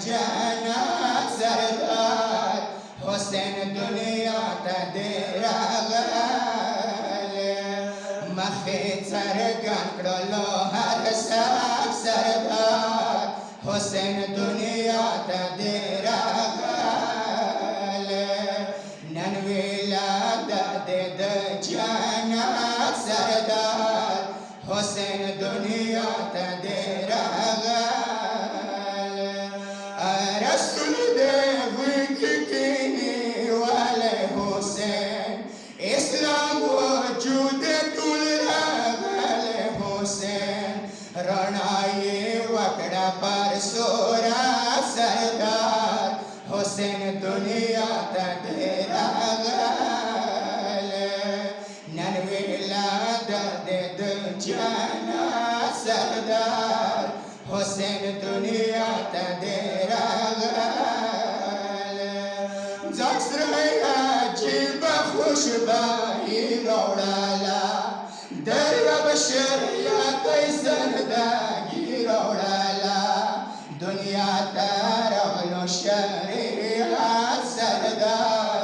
जन्नत सरदार हुसैन दुनिया तेरा गाले मखे सरगन करो हर सब सरदार हुसैन दुनिया तेरा गाले ननवेला दे जन्नत सरदार हुसैन दुनिया तेरा गाले रसूल देवी की वाले हुसैन इस्लाम वजूद तुलगाले हुसैन रणाए वकड़ा पर सोरा सरदार हुसैन दुनिया तेरा गाले ननवेला दर्द जन्नत सरदार हुसैन दुनिया तेरा गाले जक्सरया जीब खुशबाई रोडाला दरब शरिया कैसन दागी रोडाला दुनिया तारगलो शरिया सरदार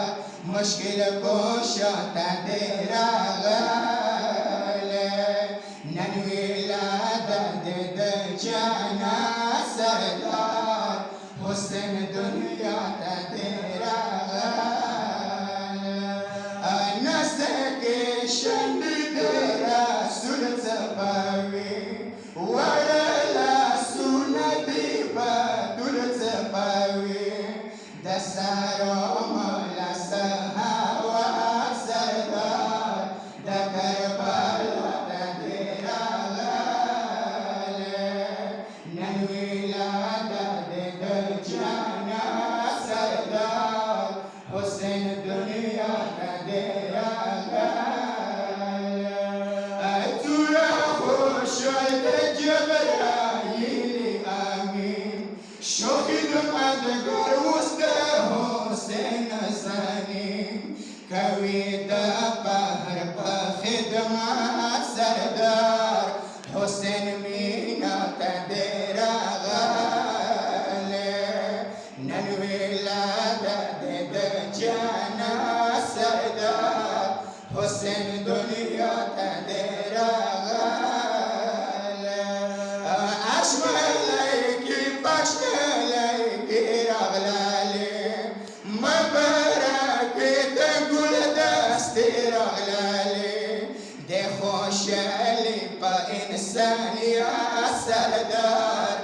मुश्किल कोशा तेरा गाले ननवेला दर्द जन्नत सरदार हुसैन दुनिया तेरा गाले नसके शंद तेरा सुरत पावे वडला सुनदी बदुरत पावे दसारो मला सहावा सरदार दकर बाला तेरा गाले ननवेला दर्द जन्नत सरदार हुसैन दुनिया तेरा गाले तुरा खुशल जबराइल आमीन शहीद मदगर उस्त हुसैन सनी कविता पहर खिदमत सरदार हुसैन मीना तेरा गाले ननवेला दर्द जन्नत सरदार हुसैन दुनिया तेरा गाले अशमल की पश्मल की रगलाले मबरक गुल दस्ते रगलाले देखो शैली पा इंसानिया सरदार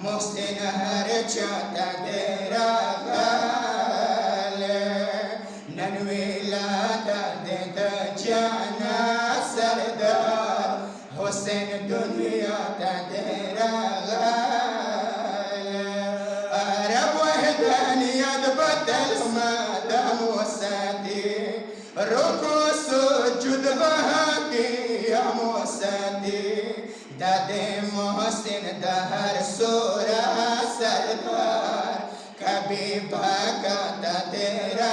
मुहसिन हर चाहता तेरा गाले ननवेला दर्द जन्नत सरदार हुसैन दुनिया तेरा गाले अरब वहदानियत बदल मदम वसती रुको सुजुद बहाकी अमोसती दादे मोहसिन दहर सोरा सरदार कभी भागा तेरा